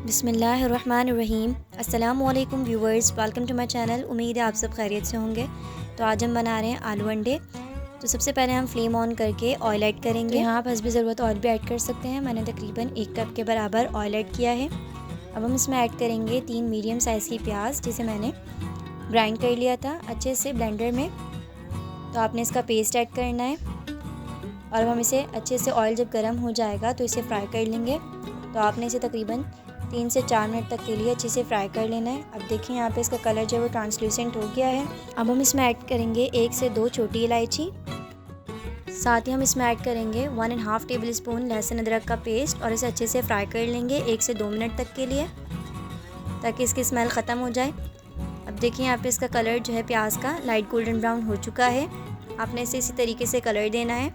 बिस्मिल्लाहिर्रहमानिर्रहीम। अस्सलामुअलैकुम viewers, welcome to my channel. उम्मीद है आप सब खैरियत से होंगे। तो आज हम बना रहे हैं आलू अंडे। तो सबसे पहले हम फ्लेम ऑन करके ऑयल ऐड करेंगे। तो यहाँ आप हस्बे ज़रूरत ऑयल भी ऐड कर सकते हैं। मैंने तकरीबन 1 कप के बराबर ऑयल ऐड किया है। अब हम इसमें ऐड करेंगे 3 मीडियम साइज़ की प्याज, जिसे मैंने ग्राइंड कर लिया था अच्छे से ब्लेंडर में। तो आपने इसका पेस्ट ऐड करना है और अब हम इसे अच्छे से, ऑयल जब गर्म हो जाएगा तो इसे फ्राई कर लेंगे। तो आपने इसे तकरीबन 3 से 4 मिनट तक के लिए अच्छे से फ्राई कर लेना है। अब देखिए यहाँ पे इसका कलर जो है वो ट्रांसलूसेंट हो गया है। अब हम इसमें ऐड करेंगे 1 से 2 छोटी इलायची। साथ ही हम इसमें ऐड करेंगे 1.5 टेबल स्पून लहसुन अदरक का पेस्ट और इसे अच्छे से फ्राई कर लेंगे 1 से 2 मिनट तक के लिए, ताकि इसकी स्मेल ख़त्म हो जाए। अब देखिए यहाँ पे इसका कलर जो है प्याज का लाइट गोल्डन ब्राउन हो चुका है। आपने इसे इसी तरीके से कलर देना है।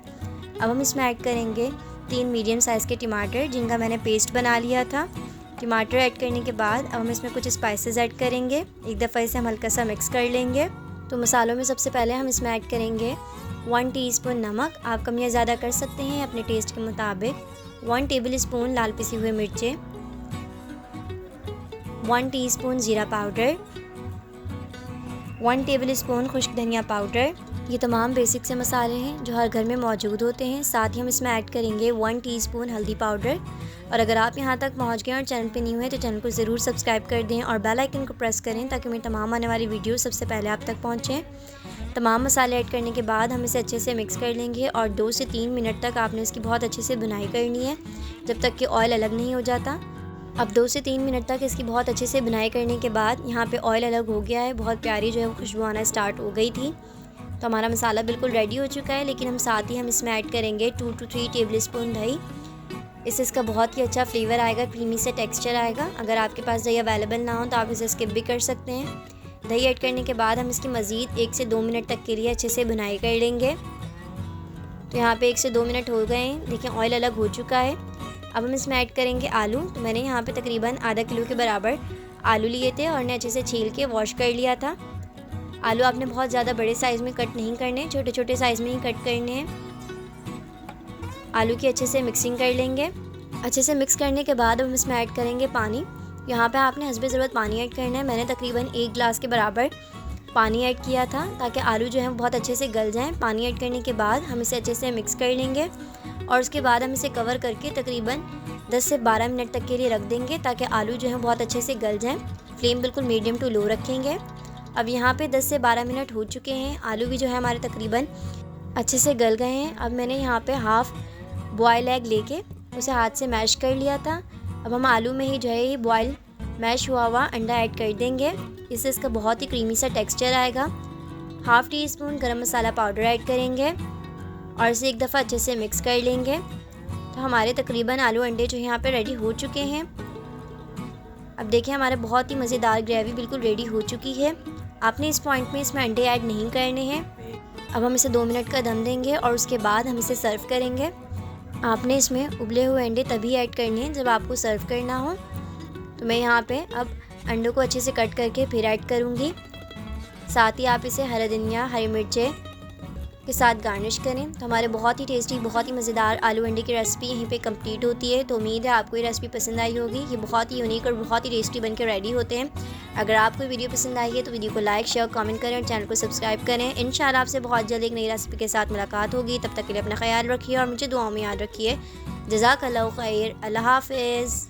अब हम इसमें ऐड करेंगे 3 मीडियम साइज़ के टमाटर, जिनका मैंने पेस्ट बना लिया था। टमाटर ऐड करने के बाद अब हम इसमें कुछ स्पाइसेस ऐड करेंगे। एक दफ़ा इसे हम हल्का सा मिक्स कर लेंगे। तो मसालों में सबसे पहले हम इसमें ऐड करेंगे 1 टीस्पून नमक। आप कम या ज़्यादा कर सकते हैं अपने टेस्ट के मुताबिक। 1 टेबल स्पून लाल पिसी हुई मिर्चें, 1 टीस्पून ज़ीरा पाउडर, 1 टेबल स्पून खुश्क धनिया पाउडर। ये तमाम बेसिक से मसाले हैं जो हर घर में मौजूद होते हैं। साथ ही हम इसमें ऐड करेंगे 1 टीस्पून हल्दी पाउडर। और अगर आप यहाँ तक पहुँच गए और चैनल पे न्यू हैं तो चैनल को ज़रूर सब्सक्राइब कर दें और बेल आइकन को प्रेस करें, ताकि मेरी तमाम आने वाली वीडियो सबसे पहले आप तक पहुँचें। तमाम मसाले ऐड करने के बाद हम इसे अच्छे से मिक्स कर लेंगे और 2 से 3 मिनट तक आपने इसकी बहुत अच्छे से भुनाई करनी है, जब तक कि ऑयल अलग नहीं हो जाता। अब 2 से 3 मिनट तक इसकी बहुत अच्छे से भुनाई करने के बाद यहाँ पे ऑयल अलग हो गया है। बहुत प्यारी जो है वो खुशबू आना स्टार्ट हो गई थी। तो हमारा मसाला बिल्कुल रेडी हो चुका है। लेकिन हम साथ ही हम इसमें ऐड करेंगे 2 to 3 टेबल स्पून दही। इससे इसका बहुत ही अच्छा फ्लेवर आएगा, क्रीमी से टेक्सचर आएगा। अगर आपके पास दही अवेलेबल ना हो तो आप इसे स्किप भी कर सकते हैं। दही ऐड करने के बाद हम इसकी मज़ीद 1 से 2 मिनट तक के लिए अच्छे से भुनाई कर लेंगे। तो यहाँ पे 1 से 2 मिनट हो गए हैं। देखिए ऑयल अलग हो चुका है। अब हम इसमें ऐड करेंगे आलू। तो मैंने यहाँ पे तकरीबन आधा किलो के बराबर आलू लिए थे और उन्हें अच्छे से छील के वॉश कर लिया था। आलू आपने बहुत ज़्यादा बड़े साइज़ में कट नहीं करने, छोटे छोटे साइज़ में ही कट करने हैं। आलू की अच्छे से मिक्सिंग कर लेंगे। अच्छे से मिक्स करने के बाद अब हम इसमें ऐड करेंगे पानी। यहाँ पे आपने हस्बे ज़रूरत पानी ऐड करना है। मैंने तकरीबन 1 गिलास के बराबर पानी ऐड किया था, ताकि आलू जो है बहुत अच्छे से गल जाएँ। पानी ऐड करने के बाद हम इसे अच्छे से मिक्स कर लेंगे और उसके बाद हम इसे कवर करके तकरीबन 10 से 12 मिनट तक के लिए रख देंगे, ताकि आलू जो है बहुत अच्छे से गल जाएँ। फ्लेम बिल्कुल मीडियम टू लो रखेंगे। अब यहाँ पे 10 से 12 मिनट हो चुके हैं। आलू भी जो है हमारे तकरीबन अच्छे से गल गए हैं। अब मैंने यहाँ पे हाफ़ बॉयल एग लेके उसे हाथ से मैश कर लिया था। अब हम आलू में ही जो है ये बॉयल मैश हुआ हुआ अंडा ऐड कर देंगे। इससे इसका बहुत ही क्रीमी सा टेक्सचर आएगा। हाफ़ टीस्पून गरम मसाला पाउडर ऐड करेंगे और इसे एक दफ़ा अच्छे से मिक्स कर लेंगे। तो हमारे तकरीबन आलू अंडे जो यहाँ पे रेडी हो चुके हैं। अब देखिए हमारे बहुत ही मज़ेदार ग्रेवी बिल्कुल रेडी हो चुकी है। आपने इस पॉइंट में इसमें अंडे ऐड नहीं करने हैं। अब हम इसे 2 मिनट का दम देंगे और उसके बाद हम इसे सर्व करेंगे। आपने इसमें उबले हुए अंडे तभी ऐड करने हैं जब आपको सर्व करना हो। तो मैं यहाँ पे अब अंडों को अच्छे से कट करके फिर ऐड करूँगी। साथ ही आप इसे हरा धनिया, हरी मिर्चें के साथ गार्निश करें। तो हमारे बहुत ही टेस्टी, बहुत ही मज़ेदार आलू अंडे की रेसिपी यहीं पे कंप्लीट होती है। तो उम्मीद है आपको ये रेसिपी पसंद आई होगी। ये बहुत ही यूनिक और बहुत ही टेस्टी बनकर रेडी होते हैं। अगर आपको वीडियो पसंद आई है तो वीडियो को लाइक, शेयर, कमेंट करें और चैनल को सब्सक्राइब करें। इंशाल्लाह आपसे बहुत जल्द एक नई रेसिपी के साथ मुलाकात होगी। तब तक के लिए अपना ख्याल रखिए और मुझे दुआओं में याद रखिए। जज़ाकल्लाहु खैर। अल्लाह हाफ़िज़।